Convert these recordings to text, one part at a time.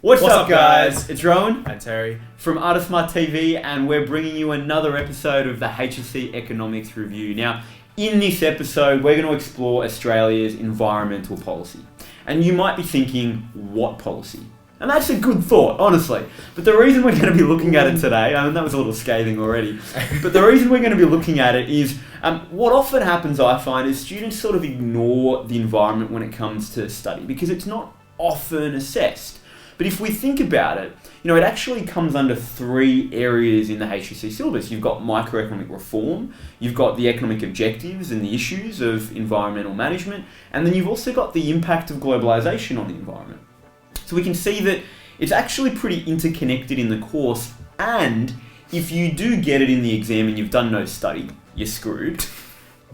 What's up, guys? It's Rowan and Terry from ArtofSmartTV, and we're bringing you another episode of the HSC Economics review. Now, in this episode, we're going to explore Australia's environmental policy. And you might be thinking, what policy? And that's a good thought, honestly. But the reason we're going to be looking at it today, I mean, that was a little scathing already, but the reason we're going to be looking at it is what often happens, I find, is students sort of ignore the environment when it comes to study because it's not often assessed. But if we think about it, it actually comes under three areas in the HSC syllabus. You've got microeconomic reform, you've got the economic objectives and the issues of environmental management, and then you've also got the impact of globalisation on the environment. So we can see that it's actually pretty interconnected in the course, and if you do get it in the exam and you've done no study, you're screwed.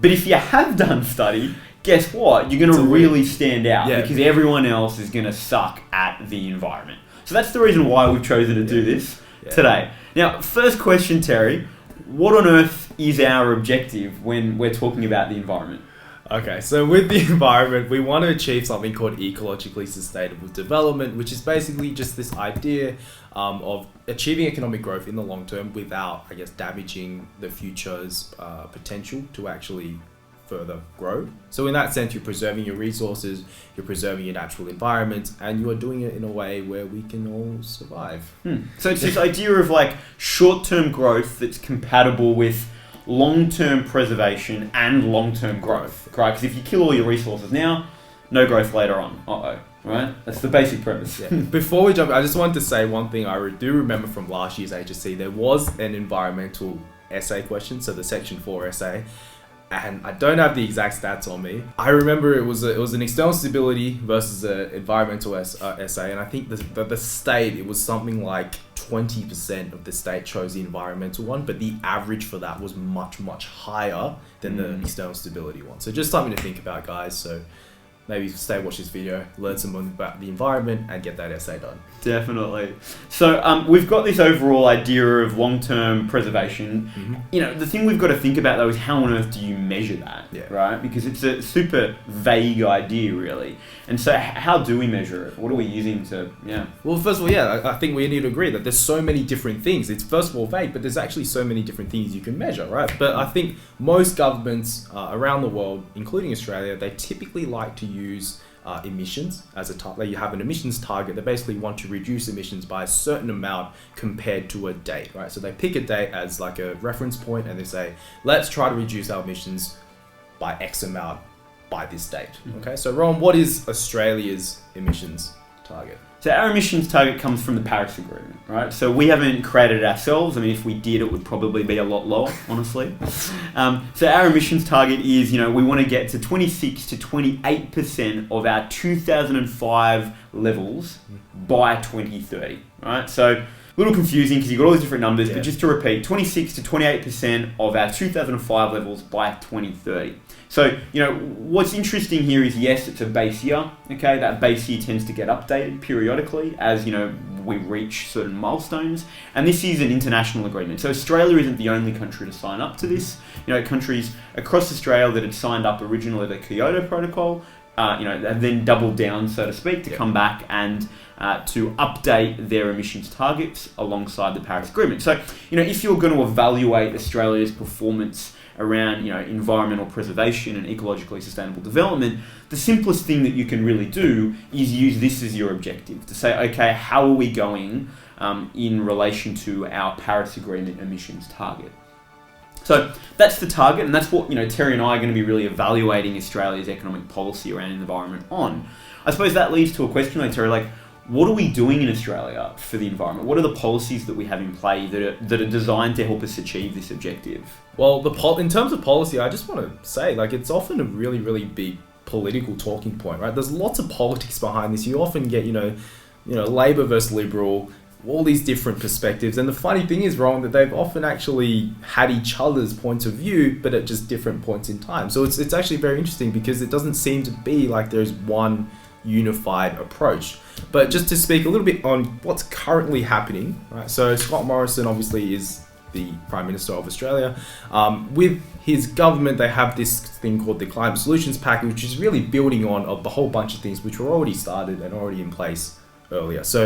But if you have done study, guess what? You're going to really stand out because everyone else is going to suck at the environment. So that's the reason why we've chosen to do this today. Now, first question, Terry. What on earth is our objective when we're talking about the environment? Okay, so with the environment, we want to achieve something called ecologically sustainable development, which is basically just this idea of achieving economic growth in the long term without, damaging the future's potential to actually further grow. So in that sense, you're preserving your resources, you're preserving your natural environment, and you are doing it in a way where we can all survive. So it's this idea of short-term growth that's compatible with long-term preservation and long-term growth, right? Because if you kill all your resources now, no growth later on. Right? That's the basic premise. Before we jump, I just wanted to say one thing I do remember from last year's HSC. There was an environmental essay question, so the section 4 essay, and I don't have the exact stats on me. I remember it was an external stability versus an environmental essay, and I think the state, it was something like 20% of the state chose the environmental one, but the average for that was much, much higher than the external stability one. So just something to think about, guys. So maybe stay, watch this video, learn some more about the environment, and get that essay done. Definitely. So we've got this overall idea of long-term preservation. The thing we've got to think about, though, is how on earth do you measure that, right? Because it's a super vague idea, really. And so how do we measure it? What are we using to, Well, first of all, I think we need to agree that there's so many different things. It's first of all vague, but there's actually so many different things you can measure, right? But I think most governments around the world, including Australia, they typically like to use emissions as a target. You have an emissions target. They basically want to reduce emissions by a certain amount compared to a date, right? So they pick a date as like a reference point and they say, let's try to reduce our emissions by X amount by this date. Okay, so Rowan, what is Australia's emissions target? So our emissions target comes from the Paris Agreement, right? So we haven't created it ourselves. I mean, if we did, it would probably be a lot lower, honestly. So our emissions target is, we want to get to 26 to 28% of our 2005 levels by 2030, right? So a little confusing because you've got all these different numbers, but just to repeat, 26 to 28% of our 2005 levels by 2030. So, what's interesting here is, yes, it's a base year, okay? That base year tends to get updated periodically as, we reach certain milestones. And this is an international agreement. So Australia isn't the only country to sign up to this. Countries across Australia that had signed up originally the Kyoto Protocol, have then doubled down, so to speak, to come back and to update their emissions targets alongside the Paris Agreement. So, if you're going to evaluate Australia's performance around, environmental preservation and ecologically sustainable development, the simplest thing that you can really do is use this as your objective to say, okay, how are we going in relation to our Paris Agreement emissions target? So that's the target, and that's what Terry and I are going to be really evaluating Australia's economic policy around environment on. I suppose that leads to a question, Terry, what are we doing in Australia for the environment? What are the policies that we have in play that are designed to help us achieve this objective? Well, in terms of policy, I just want to say, it's often a really, really big political talking point, right? There's lots of politics behind this. You often get, Labor versus Liberal, all these different perspectives. And the funny thing is, Rowan, that they've often actually had each other's points of view, but at just different points in time. So it's actually very interesting because it doesn't seem to be like there's one unified approach. But just to speak a little bit on what's currently happening, right? So Scott Morrison obviously is the Prime Minister of Australia. With his government, they have this thing called the Climate Solutions Package, which is really building on a whole bunch of things which were already started and already in place earlier. So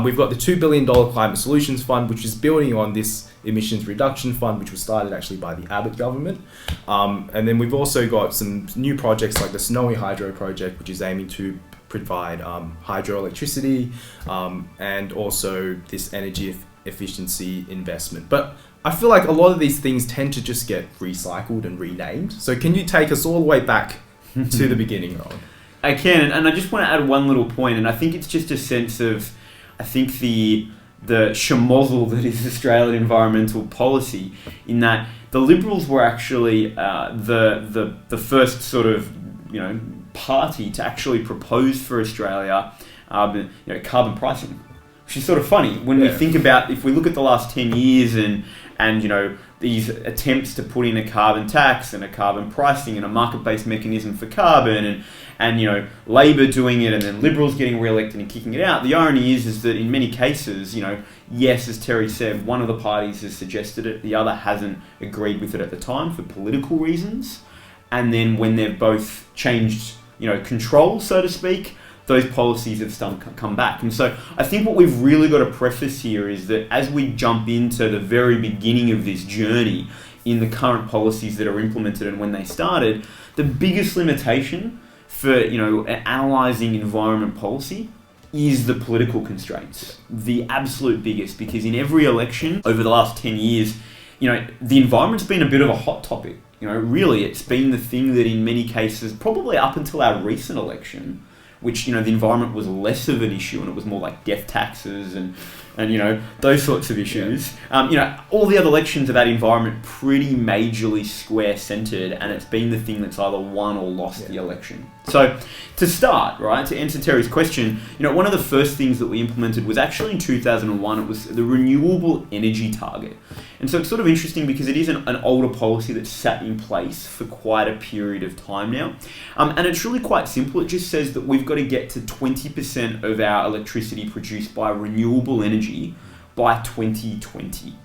we've got the $2 billion Climate Solutions Fund, which is building on this Emissions Reduction Fund, which was started actually by the Abbott government. And then we've also got some new projects like the Snowy Hydro project, which is aiming to provide hydroelectricity, and also this energy efficiency investment. But I feel like a lot of these things tend to just get recycled and renamed. So can you take us all the way back to the beginning, Rowan? I can, and I just want to add one little point, and I think it's just a sense of, I think the schmozzle that is Australian environmental policy, in that the Liberals were actually the first sort of, party to actually propose for Australia, carbon pricing, which is sort of funny when we think about, if we look at the last 10 years and these attempts to put in a carbon tax and a carbon pricing and a market-based mechanism for carbon and Labor doing it and then Liberals getting re-elected and kicking it out. The irony is that in many cases, yes, as Terry said, one of the parties has suggested it, the other hasn't agreed with it at the time for political reasons. And then when they've both changed, control, so to speak, those policies have come back. And so I think what we've really got to preface here is that as we jump into the very beginning of this journey in the current policies that are implemented and when they started, the biggest limitation for, analysing environment policy is the political constraints. The absolute biggest, because in every election over the last 10 years, the environment's been a bit of a hot topic. Really, it's been the thing that in many cases, probably up until our recent election, which, the environment was less of an issue and it was more like death taxes and those sorts of issues. All the other elections of that environment pretty majorly square centred, and it's been the thing that's either won or lost the election. So to start, right, to answer Terry's question, one of the first things that we implemented was actually in 2001, it was the renewable energy target. And so it's sort of interesting because it is an older policy that's sat in place for quite a period of time now. And it's really quite simple. It just says that we've got to get to 20% of our electricity produced by renewable energy by 2020.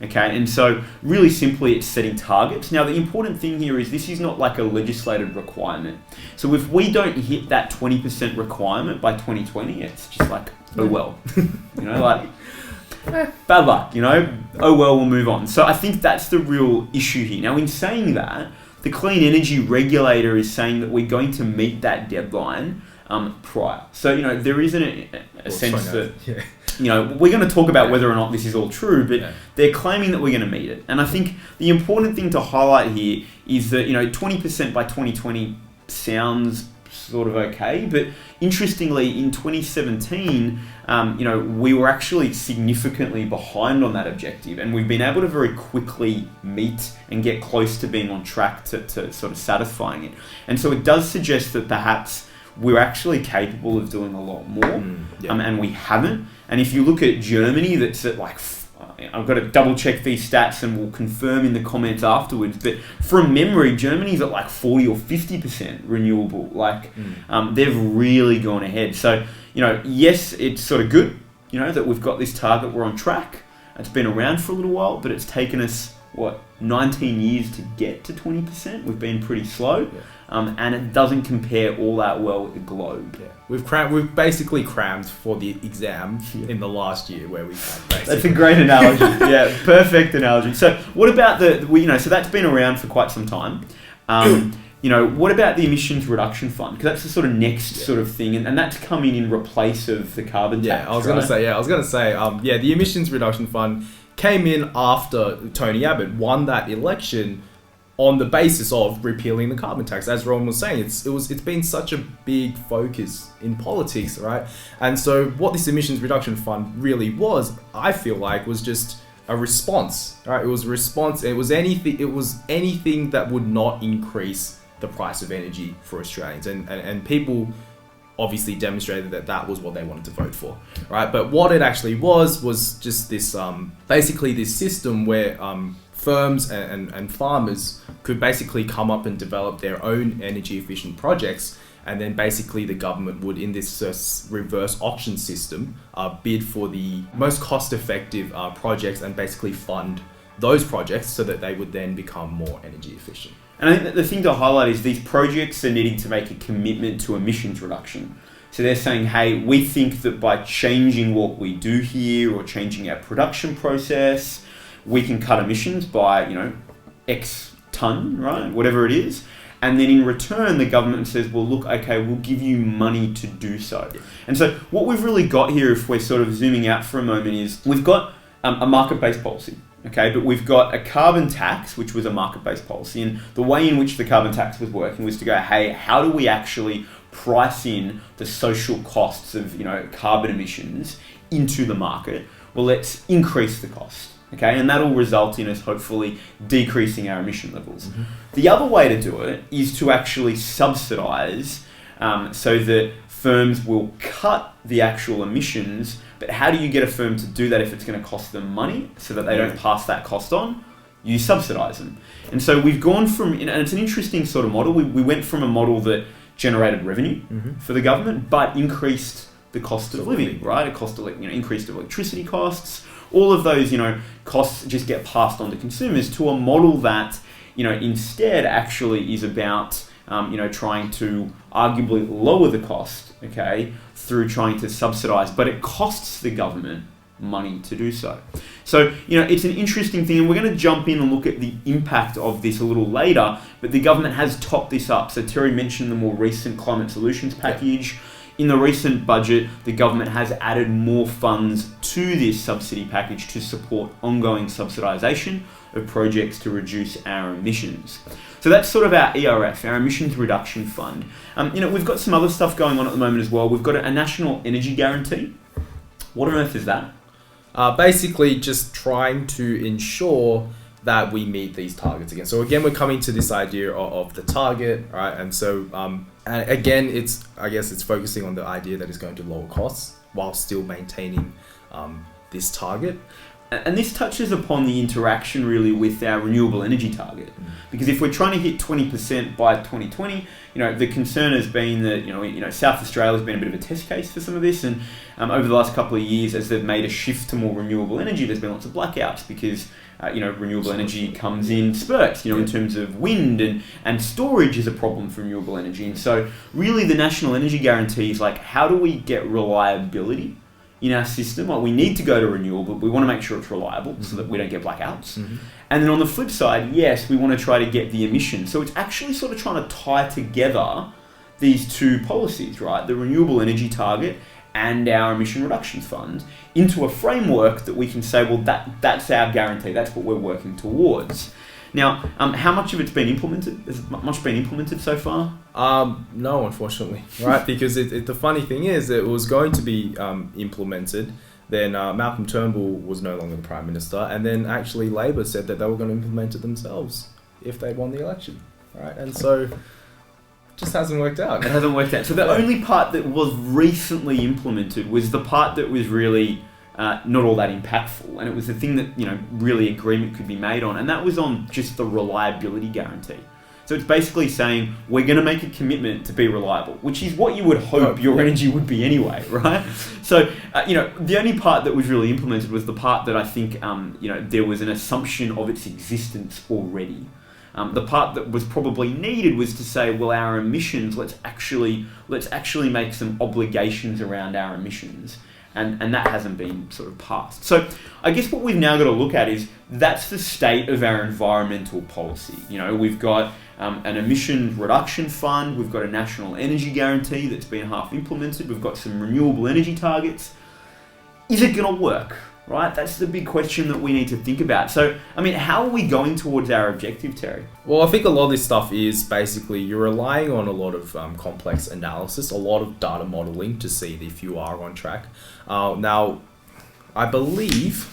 Okay, and so really simply it's setting targets. Now the important thing here is this is not like a legislated requirement. So if we don't hit that 20% requirement by 2020, it's just like, oh well, bad luck, oh well, we'll move on. So I think that's the real issue here. Now in saying that, the Clean Energy Regulator is saying that we're going to meet that deadline prior. So, there isn't a sense that, we're going to talk about whether or not this is all true, but they're claiming that we're going to meet it. And I think the important thing to highlight here is that, 20% by 2020 sounds sort of okay, but interestingly in 2017, we were actually significantly behind on that objective, and we've been able to very quickly meet and get close to being on track to sort of satisfying it. And so it does suggest that perhaps we're actually capable of doing a lot more, and we haven't. And if you look at Germany, that's at like, I've got to double check these stats and we'll confirm in the comments afterwards, but from memory, Germany's at like 40 or 50% renewable. They've really gone ahead. So, yes, it's sort of good, that we've got this target, we're on track. It's been around for a little while, but it's taken us, 19 years to get to 20%. We've been pretty slow. And it doesn't compare all that well with the globe. We've basically crammed for the exam in the last year where we had basically. That's a great analogy. Perfect analogy. So what about so that's been around for quite some time. What about the Emissions Reduction Fund? Because that's the sort of next sort of thing, and that's coming in replace of the carbon tax. I was going to say, the Emissions Reduction Fund came in after Tony Abbott won that election on the basis of repealing the carbon tax. As Rowan was saying, it's been such a big focus in politics, right? And so what this Emissions Reduction Fund really was, I feel like, was just a response, right? It was a response. It was anything that would not increase the price of energy for Australians, and people obviously demonstrated that was what they wanted to vote for, right? But what it actually was just this basically this system where firms and farmers could basically come up and develop their own energy efficient projects, and then basically the government would, in this reverse auction system, bid for the most cost effective projects and basically fund those projects so that they would then become more energy efficient. And I think that the thing to highlight is these projects are needing to make a commitment to emissions reduction. So they're saying, hey, we think that by changing what we do here or changing our production process, we can cut emissions by, X ton, right? Whatever it is. And then in return, the government says, well, look, okay, we'll give you money to do so. And so what we've really got here, if we're sort of zooming out for a moment, is we've got a market-based policy, okay? But we've got a carbon tax, which was a market-based policy. And the way in which the carbon tax was working was to go, hey, how do we actually price in the social costs of, carbon emissions into the market? Well, let's increase the cost. Okay, and that'll result in us hopefully decreasing our emission levels. Mm-hmm. The other way to do it is to actually subsidise so that firms will cut the actual emissions. But how do you get a firm to do that if it's going to cost them money so that they don't pass that cost on? You subsidise them. And so we've gone from, and it's an interesting sort of model. We went from a model that generated revenue for the government, but increased the cost of living, right? It cost, increased electricity costs. All of those, costs just get passed on to consumers, to a model that, instead actually is about, trying to arguably lower the cost, okay, through trying to subsidise, but it costs the government money to do so. So, it's an interesting thing, and we're going to jump in and look at the impact of this a little later, but the government has topped this up. So Terry mentioned the more recent climate solutions package. Yep. In the recent budget, the government has added more funds to this subsidy package to support ongoing subsidisation of projects to reduce our emissions. So that's sort of our ERF, our Emissions Reduction Fund. We've got some other stuff going on at the moment as well. We've got a national energy guarantee. What on earth is that? Basically just trying to ensure that we meet these targets again. So again, we're coming to this idea of the target, right? And so and again, it's focusing on the idea that it's going to lower costs while still maintaining this target. And this touches upon the interaction really with our renewable energy target. Because if we're trying to hit 20% by 2020, the concern has been that, South Australia has been a bit of a test case for some of this. And over the last couple of years, as they've made a shift to more renewable energy, there's been lots of blackouts because, renewable energy comes in spurts, in terms of wind and storage is a problem for renewable energy. And so really the National Energy Guarantee is like, how do we get reliability in our system? Well, we need to go to renewable, but we want to make sure it's reliable so that we don't get blackouts. And then on the flip side, yes, we want to try to get the emissions. So it's actually sort of trying to tie together these two policies, right? The renewable energy target and our emission reductions fund into a framework that we can say, well, that's our guarantee. That's what we're working towards. Now, how much of it's been implemented? Has much been implemented so far? No, unfortunately, right? Because the funny thing is, it was going to be implemented. Then Malcolm Turnbull was no longer the Prime Minister, and then actually Labor said that they were going to implement it themselves if they won the election, right? And so it just hasn't worked out. It hasn't worked out. So the only part that was recently implemented was the part that was really not all that impactful, and it was the thing that really agreement could be made on, and that was on just the reliability guarantee. So it's basically saying we're going to make a commitment to be reliable, which is what you would hope your energy would be anyway, right? So the only part that was really implemented was the part that I think there was an assumption of its existence already. The part that was probably needed was to say, well, our emissions, let's actually make some obligations around our emissions. And that hasn't been sort of passed. So I guess what we've now got to look at is that's the state of our environmental policy. We've got an emission reduction fund, we've got a national energy guarantee that's been half implemented, we've got some renewable energy targets. Is it going to work? Right? That's the big question that we need to think about. So, how are we going towards our objective, Terry? Well, I think a lot of this stuff is basically you're relying on a lot of complex analysis, a lot of data modeling to see if you are on track. Now, I believe,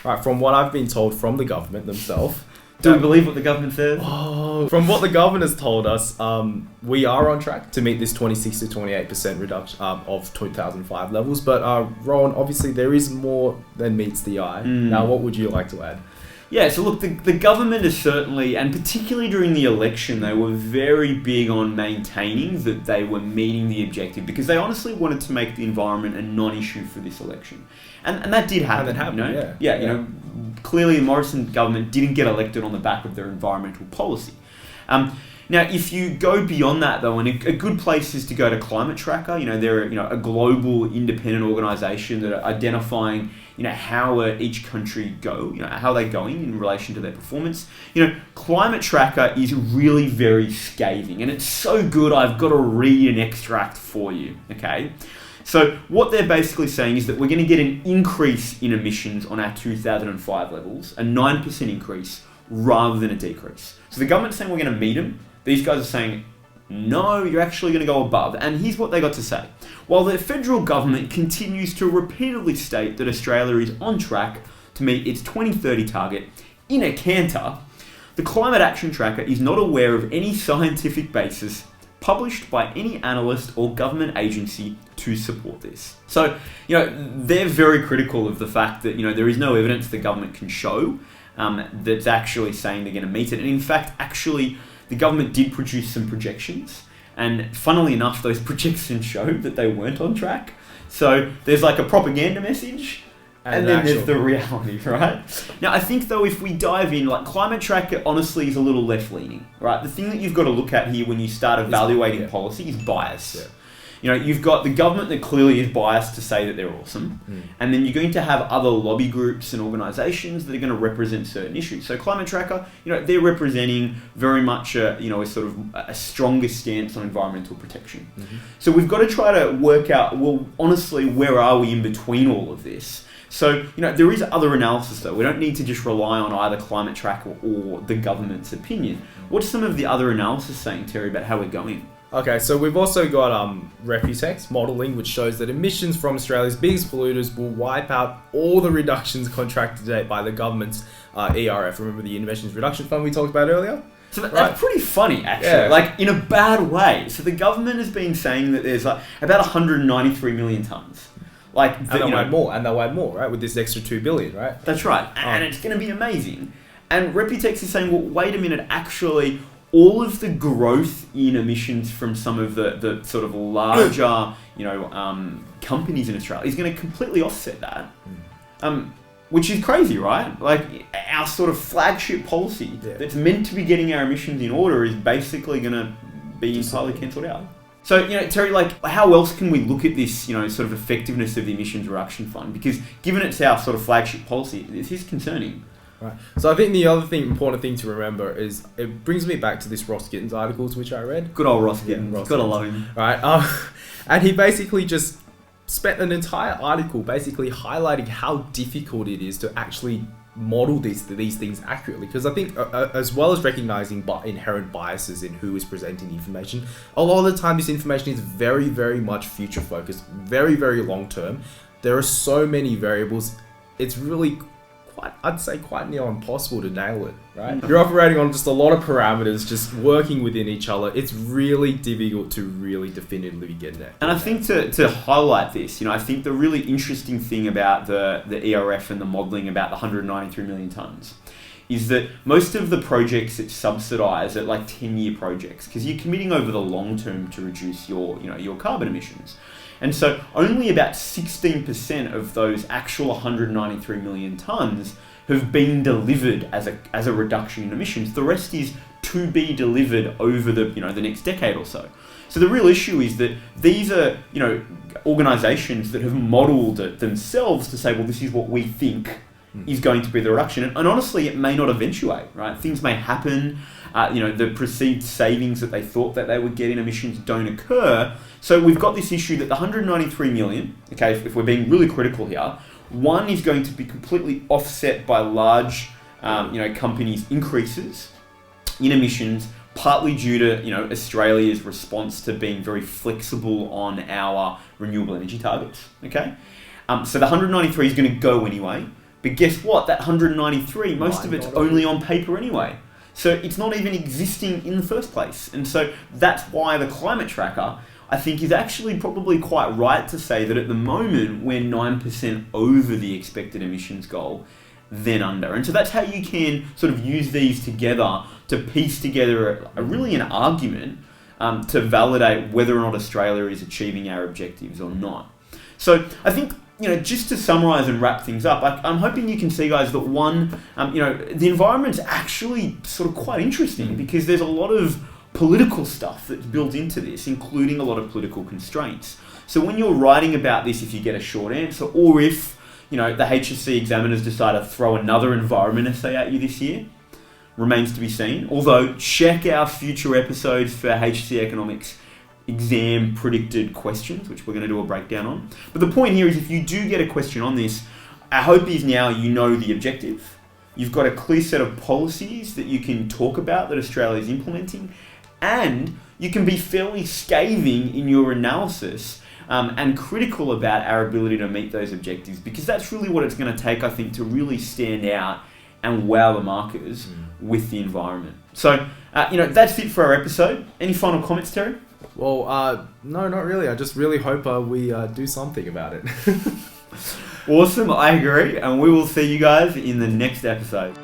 right, from what I've been told from the government themselves, do we believe what the government says? From what the government has told us, we are on track to meet this 26 to 28% reduction of 2005 levels. But Rowan, obviously there is more than meets the eye. Now, what would you like to add? Yeah, so look, the government is certainly, and particularly during the election, they were very big on maintaining that they were meeting the objective because they honestly wanted to make the environment a non-issue for this election. And that did happen. And that happened, yeah. Clearly the Morrison government didn't get elected on the back of their environmental policy. Now, if you go beyond that, though, and a good place is to go to Climate Tracker. They're a global independent organisation that are identifying how each country go, how they're going in relation to their performance. Climate Tracker is really very scathing, and it's so good I've got to read an extract for you. Okay. So what they're basically saying is that we're going to get an increase in emissions on our 2005 levels, a 9% increase rather than a decrease. So the government's saying we're going to meet them. These guys are saying, no, you're actually going to go above. And here's what they got to say. While the federal government continues to repeatedly state that Australia is on track to meet its 2030 target in a canter, the Climate Action Tracker is not aware of any scientific basis published by any analyst or government agency to support this. So, they're very critical of the fact that, there is no evidence the government can show that's actually saying they're going to meet it. And in fact, actually, the government did produce some projections. And funnily enough, those projections showed that they weren't on track. So there's like a propaganda message, and then there's the reality, right? Now, I think, though, if we dive in, Climate Tracker honestly is a little left-leaning, right? The thing that you've got to look at here when you start evaluating policy is bias. Yeah. You've got the government that clearly is biased to say that they're awesome. And then you're going to have other lobby groups and organisations that are going to represent certain issues. So Climate Tracker, they're representing very much a sort of a stronger stance on environmental protection. So we've got to try to work out, well, honestly, where are we in between all of this? So, there is other analysis, though. We don't need to just rely on either Climate Tracker or the government's opinion. What's some of the other analysis saying, Terry, about how we're going? Okay, so we've also got Reputex modelling, which shows that emissions from Australia's biggest polluters will wipe out all the reductions contracted to date by the government's ERF. Remember the Emissions Reduction Fund we talked about earlier? So that's pretty funny, actually, in a bad way. So the government has been saying that there's about 193 million tonnes. And they'll add more, right, with this extra 2 billion, right? That's right, and it's going to be amazing. And Reputex is saying, well, wait a minute, actually, all of the growth in emissions from some of the sort of larger, companies in Australia is going to completely offset that, which is crazy, right? Our sort of flagship policy that's meant to be getting our emissions in order is basically going to be entirely cancelled out. So, Terry, how else can we look at this, sort of effectiveness of the Emissions Reduction Fund? Because given it's our sort of flagship policy, this is concerning. Right. So I think the other important thing to remember is it brings me back to this Ross Gittins articles which I read. Good old Ross Gittins. Gotta love him. Right. And he basically just spent an entire article basically highlighting how difficult it is to actually model these things accurately. Because I think as well as recognizing inherent biases in who is presenting the information, a lot of the time this information is very, very much future focused, very, very long term. There are so many variables. It's really I'd say quite near impossible to nail it, right? You're operating on just a lot of parameters, just working within each other. It's really difficult to really definitively get it. And I think to highlight this, I think the really interesting thing about the ERF and the modelling about the 193 million tonnes is that most of the projects it subsidise are 10-year projects, because you're committing over the long term to reduce your carbon emissions. And so only about 16% of those actual 193 million tonnes have been delivered as a reduction in emissions. The rest is to be delivered over the next decade or so. So the real issue is that these are organisations that have modelled it themselves to say, well, this is what we think is going to be the reduction. And honestly, it may not eventuate, right? Things may happen. The perceived savings that they thought that they would get in emissions don't occur. So we've got this issue that the 193 million, okay, if we're being really critical here, one is going to be completely offset by large, companies' increases in emissions, partly due to, Australia's response to being very flexible on our renewable energy targets, okay? So the 193 is going to go anyway, but guess what? That 193, most of it's only on paper anyway. So it's not even existing in the first place. And so that's why the Climate Tracker, I think, is actually probably quite right to say that at the moment we're 9% over the expected emissions goal, then under. And so that's how you can sort of use these together to piece together an argument to validate whether or not Australia is achieving our objectives or not. So I think, just to summarise and wrap things up, I'm hoping you can see, guys, that one, the environment's actually sort of quite interesting because there's a lot of political stuff that's built into this, including a lot of political constraints. So when you're writing about this, if you get a short answer, or if the HSC examiners decide to throw another environment essay at you this year, remains to be seen. Although, check our future episodes for HSC Economics exam predicted questions, which we're going to do a breakdown on. But the point here is, if you do get a question on this, our hope is now you know the objective. You've got a clear set of policies that you can talk about that Australia is implementing, and you can be fairly scathing in your analysis and critical about our ability to meet those objectives, because that's really what it's going to take, I think, to really stand out and wow the marketers with the environment. So, that's it for our episode. Any final comments, Terry? Well, no, not really. I just really hope we do something about it. Awesome, I agree, and we will see you guys in the next episode.